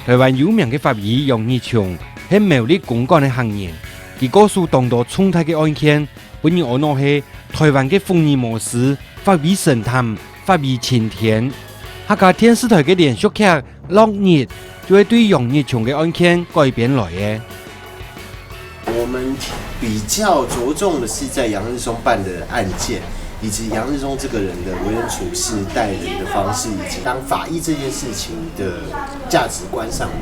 台湾有名的法医杨义琼是苗栗公馆的行业，佢告诉当多冲突的案件，本人我攞係台灣嘅福爾摩斯、法醫神探、法醫青田。客家電視台嘅連續劇《落日》就會對楊義瓊嘅案件改編來嘅。我们比較着重的是在楊日松辦的案件，以及楊日松這個人的為人處事、待人的方式，以及當法醫這件事情的價值觀上面，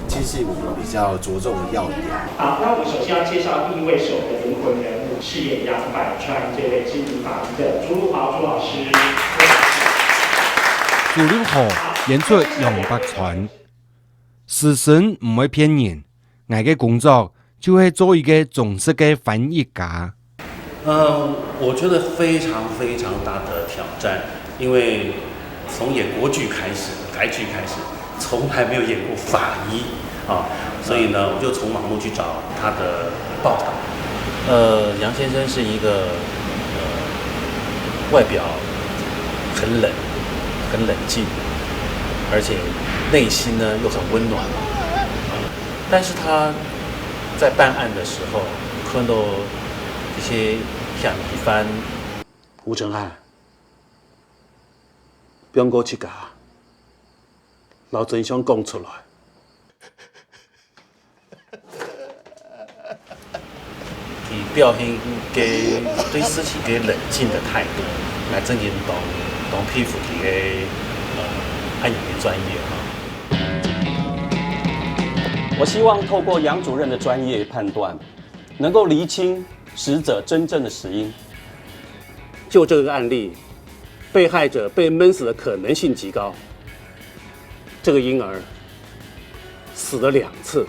其實是我們比較着重的要點。好，那我們首先要介紹第一位是我們的靈魂人物，飾演楊百川這位知名法醫的朱陸豪朱老師。朱陸豪演出楊百川，事實唔會騙人，我嘅工作就係做一個忠實嘅翻譯家。我覺得非常非常大的挑戰，因為從演國劇開始，台劇開始，從來沒有演過法醫啊，所以呢，我就從網絡去找他的報道。楊先生是一個外表很冷、很冷靜，而且內心呢又很溫暖。但是他在辦案的時候，看到一些像疑犯吳承翰，不用過去講，老真相講出來。以表現嘅對事情嘅冷靜的態度，來證明當批負佢嘅案件嘅專業。我希望透過楊主任的專業判斷，能夠釐清死者真正的死因。就這個案例，被害者被悶死的可能性極高。這個嬰兒死了2次。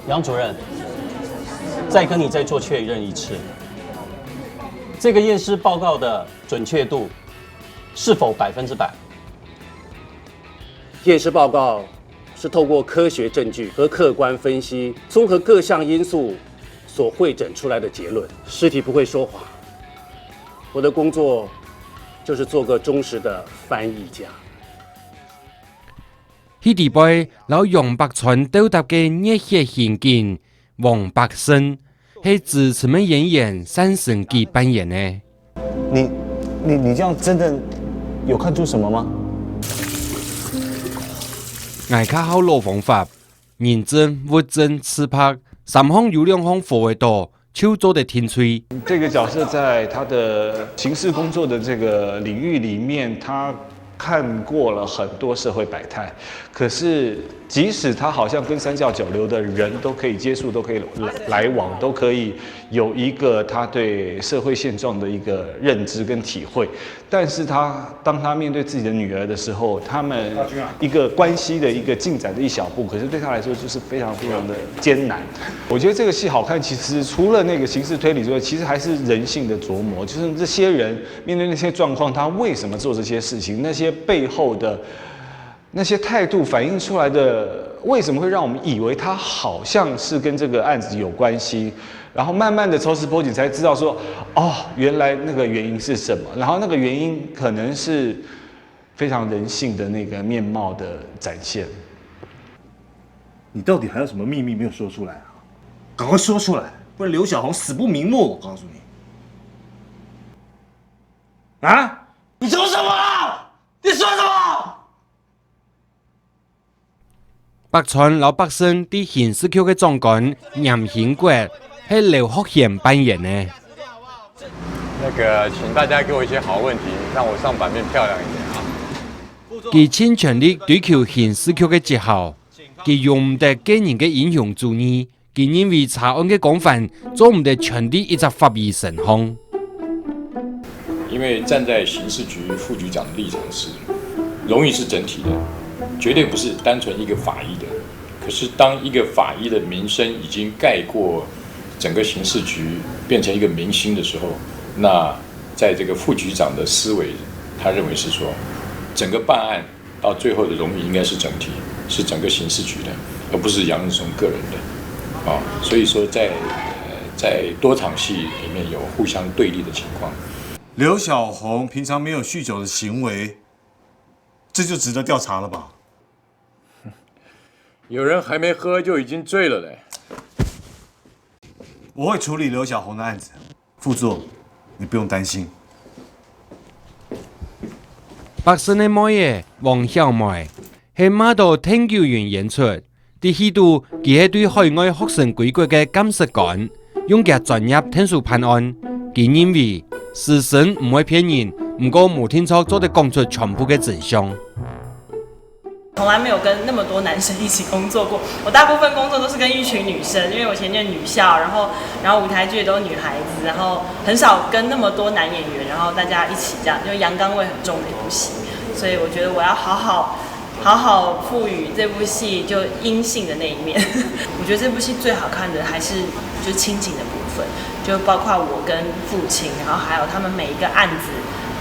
楊主任，再跟你再做確認一次，這個驗屍報告的準確度是否100%？驗屍報告是透過科學證據和客觀分析，綜合各項因素所彙整出來的結論。屍體不會說謊。我的工作就是做個忠實的翻譯家。喺地背老楊百川鬥搭嘅熱血刑警王百勝，係資深嘅演員單承基扮演嘅。你這樣真的有看出什麼嗎？挨卡好老方法，認真、物證、自拍，3項有2項符合到，就做得挺脆。這個角色在他的刑事工作的這個領域裡面，他看過了很多社會百態，可是即使他好像跟三教九流的人都可以接觸，都可以來往，都可以有一個他對社會現狀的一個認知跟體會，但是當他面對自己的女兒的時候，他們一個關係的一個進展的一小步，可是對他來說就是非常非常的艱難。我覺得這個戲好看，其實除了那個刑事推理之外，其實還是人性的琢磨，就是這些人面對那些狀況，他為什麼做這些事情，那些背後的那些態度反映出來的，為什麼會讓我們以為他好像是跟這個案子有關係，然後慢慢的抽絲剝繭才知道說，哦，原來那個原因是什麼，然後那個原因可能是非常人性的那個面貌的展現。你到底還有什麼秘密沒有說出來啊？趕快說出來，不然劉小紅死不瞑目！我告訴你。啊？你說什麼？你說什麼？百川老百姓啲刑事局嘅總監嚴興國係劉學賢扮演嘅。那個，請大家給我一些好問題，讓我上版面漂亮一點啊！佢盡全力追求刑事局嘅績效，佢用唔得個人嘅英雄主義，佢認為查案嘅廣泛做唔得傳遞一隻法醫神兇。因為站在刑事局副局長的立場是，榮譽是整體的，絕對不是單純一個法醫的。可是當一個法醫的名聲已經蓋過整個刑事局，變成一個明星的時候，那在這個副局長的思維，他認為是說，整個辦案到最後的榮譽應該是整體，是整個刑事局的，而不是楊日松個人的。啊，所以說在多場戲裡面有互相對立的情況。劉小紅平常沒有酗酒的行為，這就值得調查了吧？有人还没喝就已经醉了嘞。我会处理刘小红的案子，副座，你不用担心。北生的妹爷王小妹，是马道研究员演出，伫迄度佢係對海外學生歸國嘅監察官，用佢專業聽數判案。佢認為事實唔會騙人，唔過冇聽錯做得講出全部嘅真相。從來沒有跟那麼多男生一起工作過，我大部分工作都是跟一群女生，因為我前念女校，然後舞台劇也都是女孩子，然後很少跟那麼多男演員，然後大家一起這樣，因為陽剛味很重的一部戲，所以我覺得我要好好賦予這部戲就陰性的那一面。我覺得這部戲最好看的還是就是親情的部分，就包括我跟父親，然後還有他們每一個案子。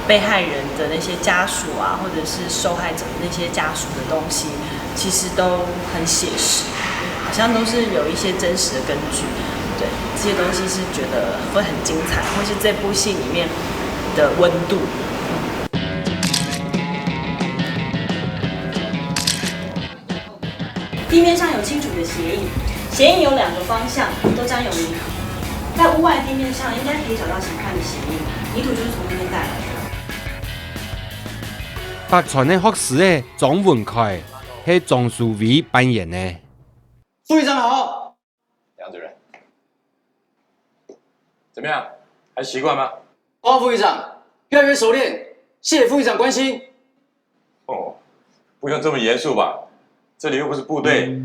被害人的那些家屬啊，或者是受害者的那些家屬的東西，其實都很寫實，好像都是有一些真實的根據。對，這些東西是覺得會很精彩，會是這部戲裡面的溫度。地面上有清楚的鞋印，鞋印有2個方向，都沾有泥土。在屋外地面上應該可以找到形態的鞋印，泥土就是從那邊帶來的。北傳的學士誒，莊文凱係莊淑薇扮演的。副議長好，梁主任，怎麼樣？還習慣嗎？副議長越來越熟練，謝謝副議長關心。哦，不用這麼嚴肅吧？這裡又不是部隊。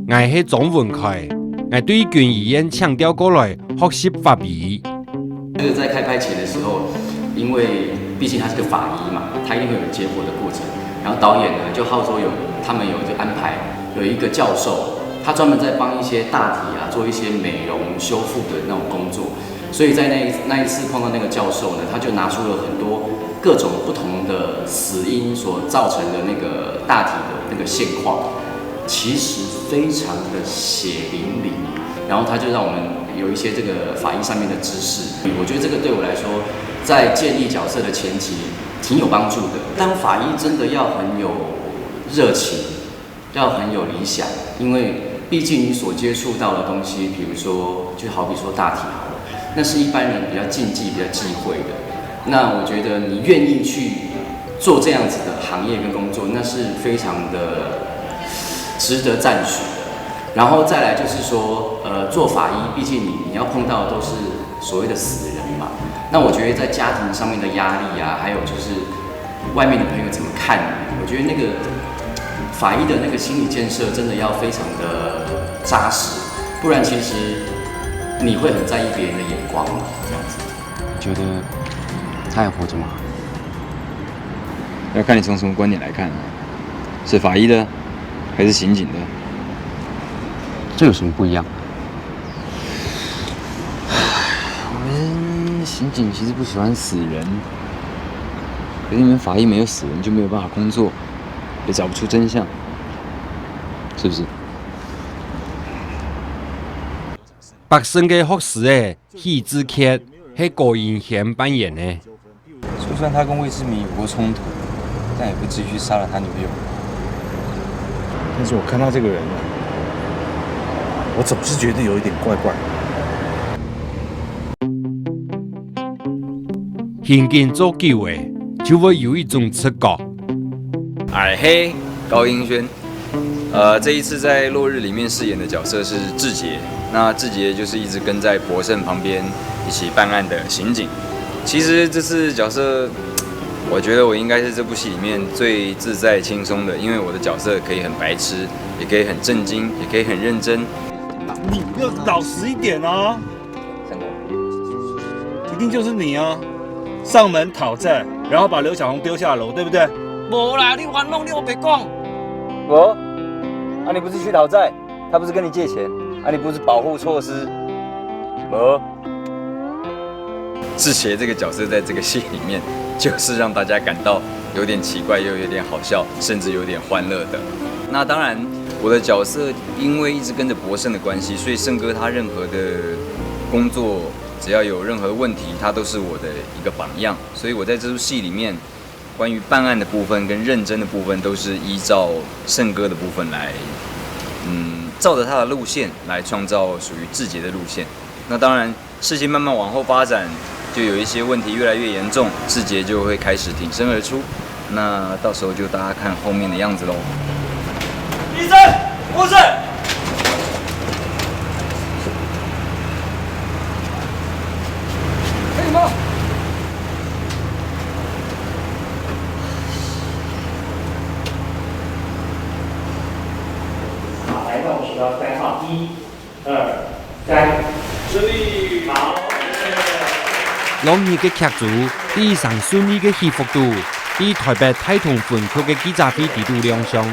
我係莊文凱，我對軍語言強調過來學習法語。這個在開拍前的時候，因為畢竟他是個法醫嘛，他一定會有解剖的過程。然後導演呢就號召他們有就安排有一個教授，他專門在幫一些大體啊做一些美容修復的那種工作。所以在那一次碰到那個教授呢，他就拿出了很多各種不同的死因所造成的那個大體的那個現況，其實非常的血淋淋。然後他就讓我們有一些這個法醫上面的知識，我覺得這個對我來說，在建立角色的前期挺有幫助的。當法醫真的要很有熱情，要很有理想，因為畢竟你所接觸到的東西，比如說就好比說大體好了，那是一般人比較禁忌、比較忌諱的。那我覺得你願意去做這樣子的行業跟工作，那是非常的值得讚許的。然後再來就是說，做法醫，畢竟你要碰到的都是所謂的死人嘛。那我覺得在家庭上面的壓力啊，還有就是外面的朋友怎麼看你，我覺得那個法醫的那個心理建設真的要非常的扎實，不然其實你會很在意別人的眼光嘛。這樣子，覺得他還活着嗎？要看你從什麼觀點來看啊，是法醫的，還是刑警的？這有什麼不一樣？我們刑警其實不喜歡死人，可是你們法醫沒有死人就沒有辦法工作，也找不出真相，是不是？北生嘅學士誒，許志傑係郭英賢扮演的。就算他跟魏志明有過衝突，但也不至於殺了他女友。但是我看到這個人了，我總是覺得有一點怪怪。刑警做久誒，就會有一種直覺。矮黑高英軒，這一次在《落日》裡面飾演的角色是志傑，那志傑就是一直跟在博勝旁邊一起辦案的刑警。其實這次角色，我覺得我應該是這部戲裡面最自在輕鬆的，因為我的角色可以很白痴，也可以很震驚，也可以很認真。你要老實一點哦，一定就是你哦，上門討債，然後把劉小紅丟下樓，對不對？沒啦，你玩弄你我別講。我，你不是去討債，他不是跟你借錢，你不是保護措施，我。志傑這個角色在這個戲裡面，就是讓大家感到有點奇怪，又有點好笑，甚至有點歡樂的。那當然，我的角色因為一直跟着博勝的關係，所以勝哥他任何的工作，只要有任何問題，他都是我的一個榜樣。所以我在這出戲裡面，关于办案的部分跟认真的部分，都是依照胜哥的部分来，照着他的路线来创造属于志杰的路线。那当然，事情慢慢往后发展，就有一些问题越来越严重，志杰就会开始挺身而出。那到时候就大家看后面的样子喽。医生，护士。可以吗？好，来，那我数到3号，1、2、3，顺利。好。两日嘅劇組非常順利嘅起伏度，比台北太同分區嘅記者會地度亮相。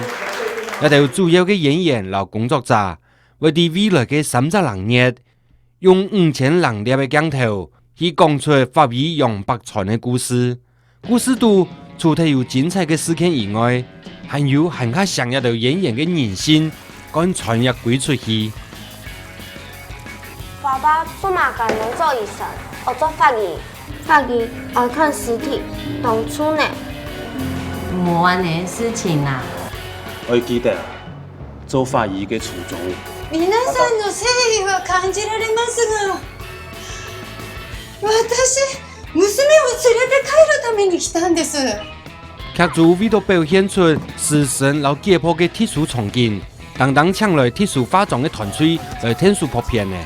一條主要嘅演員和工作者，為啲未來嘅36日，用5000人列嘅鏡頭去講出法醫楊百川嘅故事。故事度除咗有精彩嘅事件以外，還有很加想一條演員嘅人心，敢傳入鬼出去。爸爸出馬趕能做醫生，我做法醫。法醫愛看屍體，當初呢？冇安尼事情啦。我記得做法醫嘅初衷。皆さんの誠意は感じられますが、私、娘を連れて帰るために来たんです。劇組為咗表現出死神和解剖嘅特殊場景，當請來特殊化妝嘅團隊來天數拍片嘅，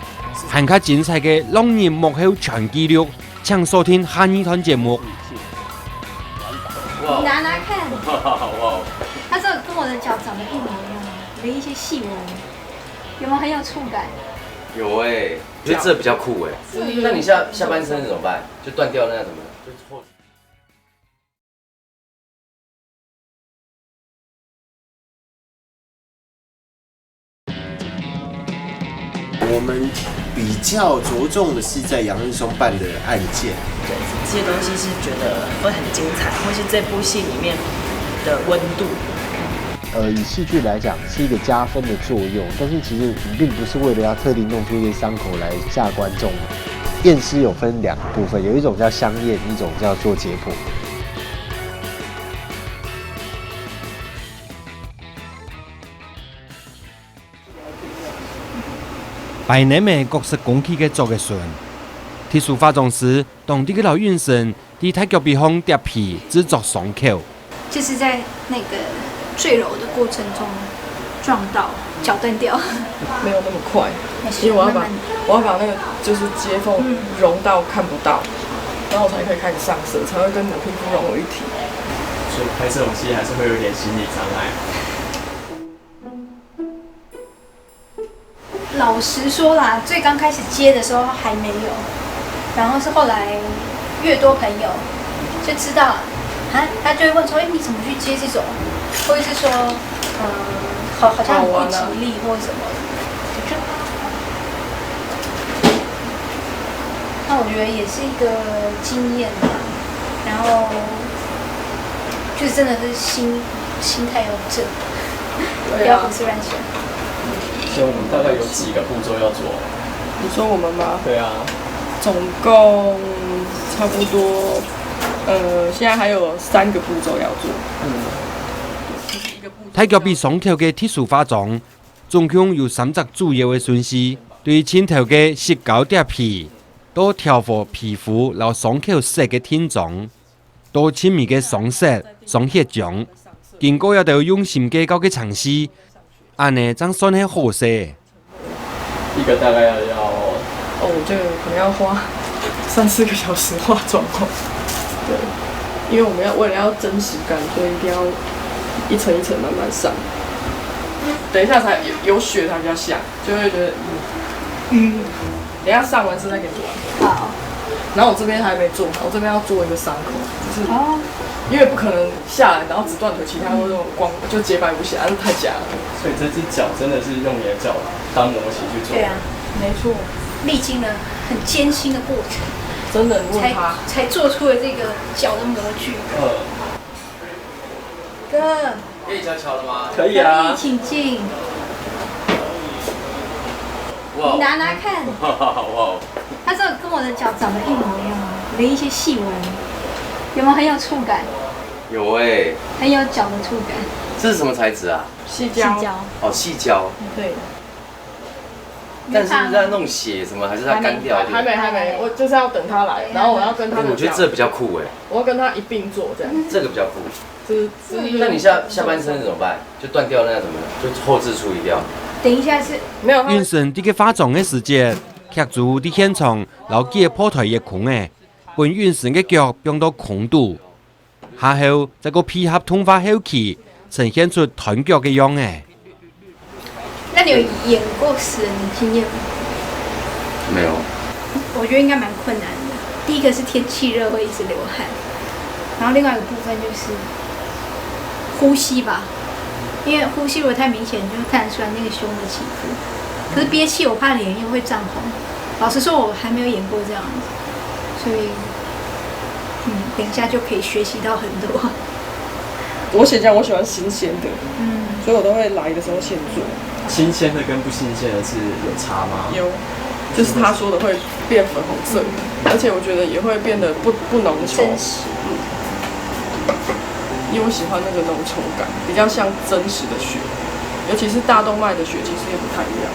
很加精彩嘅讓人幕後全記錄。請收聽下一團節目。你拿拿看，它这跟我的脚长得一模一样，连一些细纹，有没有很有触感？有我觉得这比较酷那你下半身怎么办？就断掉那怎么？我们比较着重的是在杨日松办的案件，对，这些东西是觉得会很精彩，或是这部戏里面的温度。以戏剧来讲是一个加分的作用，但是其实我们并不是为了要特地弄出一些伤口来吓观众。验尸有分2个部分，有一种叫相验，一种叫做解剖。白年嘅角色攻擊嘅做嘅順，特殊化妝師當地嘅老院生喺太腳鼻孔疊皮製作傷口，就是在那個墜樓的過程中撞到，腳斷掉。沒有那麼快，因為我要把那個就是接縫融到看不到，然後我才可以開始上色，才會跟你的皮膚融為一體。所以拍這種戲還是會有點心理障礙。老實說啦，最剛開始接的時候還沒有，然後是後來越多朋友就知道，他就會問說，你怎麼去接這種，或者是說，好像很不吉利或者什麼的，那我覺得也是一個經驗吧，然後就是真的是心態要正，不要胡思亂想。所以我們大概有幾個步驟要做？你說我們嗎？對啊，總共差不多，現在還有3個步驟要做。太腳鼻傷口嘅特殊化妝，總共有3隻主要嘅順序：對前頭嘅石膏疊皮，到調和皮膚然後傷口色嘅填裝，到前面嘅雙色雙血漿，經過一道用心計較嘅嘗試。安呢，這樣算係好些。一個大概要這個可能要花3-4個小時化妝哦。對，因為我們為了要真實感，所以一定要一層一層慢慢上。等一下才有血才比較像，就會覺得等一下上完身再給你做完。好。然後我這邊還沒做好，我這邊要做一個傷口，就是因為不可能下來，然後只斷腿，其他都那種光就潔白無瑕，那太假了。所以這隻腳真的是用你的腳當模型去做。對啊，沒錯，歷經了很艱辛的過程，真的才做出了這個腳的模具。哥，可以敲了嗎？可以啊。可以，請進。你拿拿看。哇！它這個跟我的腳長得一模一樣，連一些細紋，有沒有很有觸感？有哎，很有脚的触感。这是什么材质啊？细胶。哦，细胶。对。但是在弄血什么，还是它干掉？还没，我就是要等它来，然后我要跟它。我觉得这比较酷哎。我要跟它一并做这样。这个比较酷。那你下半身怎么办？就断掉那怎么？就后置处理掉。等一下是没有。原先伫个化妆的时节，剧组伫现场留解剖台嘅空诶，把原先嘅脚放到空度，下后再个配合通话后期，呈现出断脚嘅样诶。那你有演过死人的经验吗？没有。我觉得应该蛮困难的。第一个是天气热会一直流汗，然后另外一个部分就是呼吸吧，因为呼吸如果太明显，你就会看得出来那个胸的起伏。可是憋气，我怕脸又会涨红。老实说，我还没有演过这样子，所以等一下就可以学习到很多。我写讲我喜欢新鲜的，所以我都会来的时候现做。新鲜的跟不新鲜的是有差吗？有，就是他说的会变粉红色，而且我觉得也会变得不浓稠。因为我喜欢那个浓稠感，比较像真实的血，尤其是大动脉的血，其实也不太一样。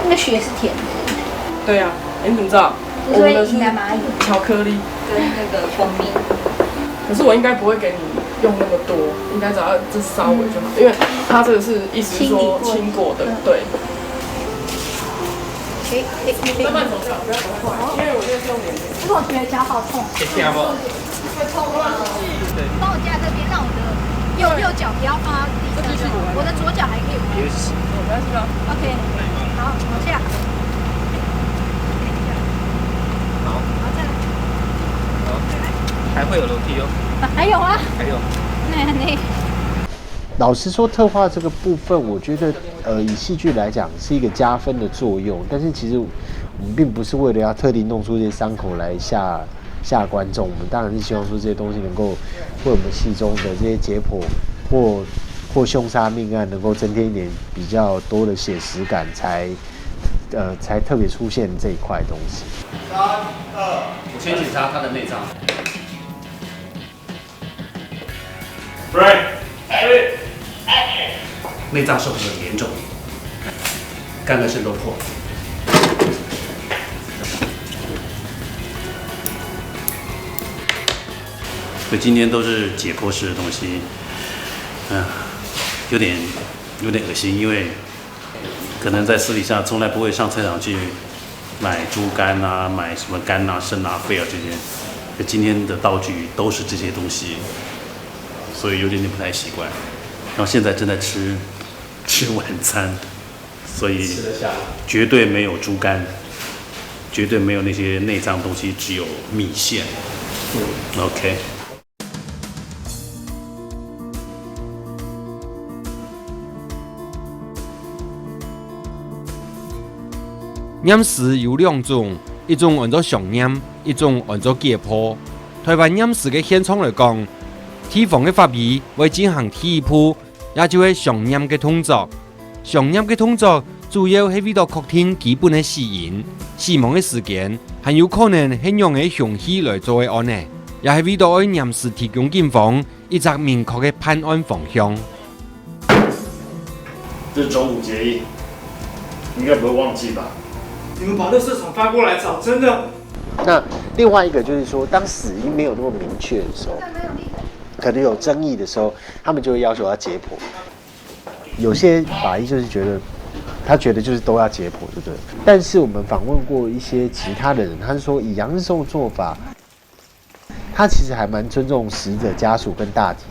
那个血是甜的。对啊，你怎么知道？我们的是巧克力跟那个蜂蜜。可是我应该不会给你用那么多，应该只要这稍微就好，因为它这个是意思是说清过的，对。慢慢走下，不要走太快，因为我这是用脸。可是我觉得脚好痛。会痛吗？帮我夹这边，让我的右脚不要放到地上，我的左脚还可以。没关系吧 OK， 好，往下。好，再来。好，还会有楼梯哦。还有啊。还有。那。老实说，特化这个部分，我觉得，以戏剧来讲是一个加分的作用，但是其实我们并不是为了要特地弄出这些伤口来吓观众，我们当然是希望说这些东西能够为我们戏中的这些解剖或凶杀命案能够增添一点比较多的写实感，才特别出现这一块东西。3、2，我先检查他的内脏。内脏受损很严重，肝跟肾都破。所以今天都是解剖式的东西，有点恶心，因为可能在私底下从来不会上菜场去买猪肝啊、买什么肝啊、肾啊、肺啊这些，可今天的道具都是这些东西，所以有点不太习惯。然后现在正在吃晚餐，所以绝对没有猪肝，绝对没有那些内脏东西，只有米线。OK。验尸有2种，一种按照常验，一种按照解剖。台湾验尸的现场来讲，地方的法医会进行第一步，也就是常验的动作。常验的动作主要是为了确定基本的死因、死亡的时间，还有可能很用的凶器来作为案呢，也是为了为验尸提供警方一个明确的判案方向。这是中午结印，应该不会忘记吧？你们把垃圾场发过来找，真的。那另外一个就是说，当死因没有那么明确的时候，可能有争议的时候，他们就会要求要解剖。有些法医就是觉得，他觉得就是都要解剖，对不对？但是我们访问过一些其他的人，他是说以杨日松的做法，他其实还蛮尊重死者家属跟大体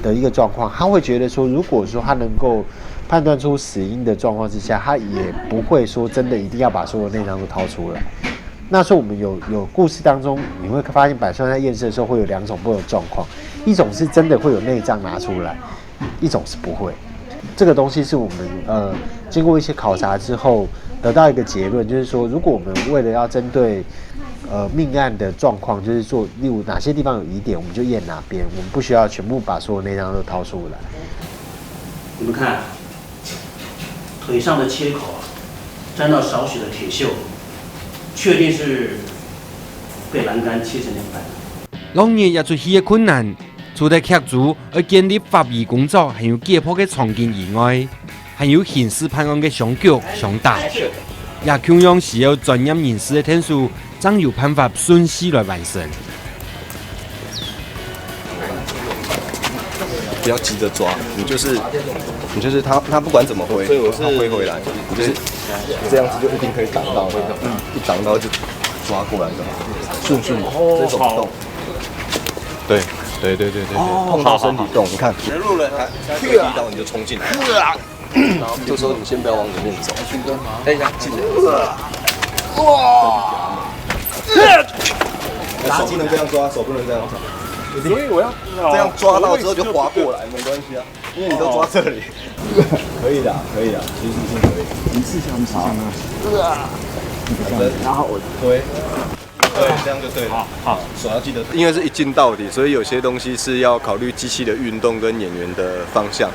的一个状况。他会觉得说，如果说他能够判断出死因的状况之下，他也不会说真的一定要把所有内脏都掏出来。那时候我们有故事当中，你会发现百川在验尸的时候会有2种不同的状况，一种是真的会有内脏拿出来，一种是不会。这个东西是我们经过一些考察之后得到一个结论，就是说，如果我们为了要针对命案的状况，就是做例如哪些地方有疑点，我们就验哪边，我们不需要全部把所有内脏都掏出来。你们看，腿上的切口啊，沾到少许的铁锈，确定是被栏杆切成2半。老年也出现困难，除了剧组而建立法医工作还有解剖的场景以外，还有刑事判案的上局、上大，也同样需要专业人士的天数，才有办法顺序来完成。不要急着抓，你就是他不管怎么挥，他挥回来，你就是这样子就一定可以挡到他，一挡到就抓过来的，顺顺的这种动。对，碰到身体动，你看，学路人，踢到你就冲进来，然后这时候你先不要往里面走，等一下，记得，哇，手不能这样抓，手不能这样抓。所以我要这样抓到之后就滑过来，没关系啊，因为你都抓这里，可以的，其实是可以。你试一下啊，然后我推，对，这样就对了。好，手要记得，因为是一镜到底，所以有些东西是要考虑机器的运动跟演员的方向。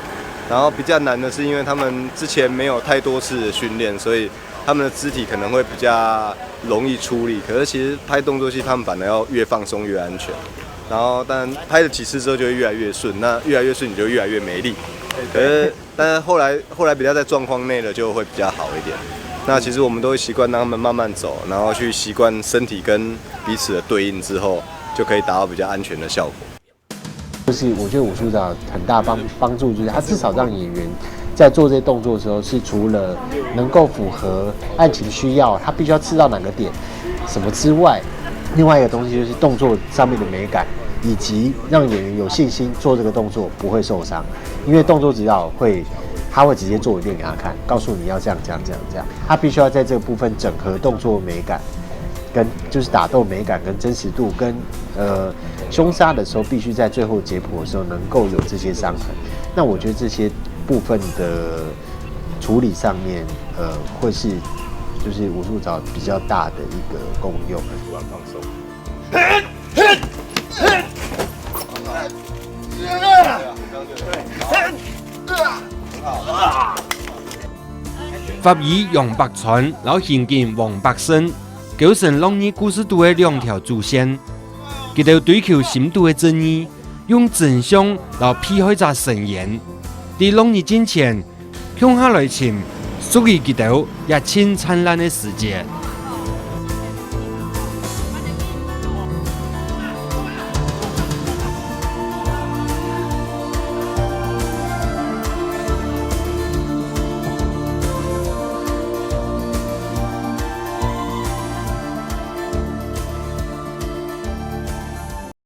然后比较难的是，因为他们之前没有太多次的训练，所以他们的肢体可能会比较容易出力。可是其实拍动作戏，他们反而要越放松越安全。然后，当然拍了几次之后就会越来越顺，那越来越顺你就越来越没力。但是后来比较在状况内了就会比较好一点。那其实我们都会习惯让他们慢慢走，然后去习惯身体跟彼此的对应之后，就可以达到比较安全的效果。就是我觉得武术长很大帮助，就是他至少让演员在做这些动作的时候，是除了能够符合案情需要，他必须要刺到哪个点什么之外。另外一个东西就是动作上面的美感，以及让演员有信心做这个动作不会受伤，因为动作指导他会直接做一遍给他看，告诉你要这样，他必须要在这个部分整合动作美感，跟就是打斗美感跟真实度，跟凶杀的时候必须在最后解剖的时候能够有这些伤痕。那我觉得这些部分的处理上面，会是就是武术找比较大的一个功用。突然放松。法医杨百川、老刑警王百胜，构成龙二故事度的两条主线。佢哋追求深度的正义，用真相来批开一神言。在龙二之前，向下来前，属于佢哋一清灿烂的世界。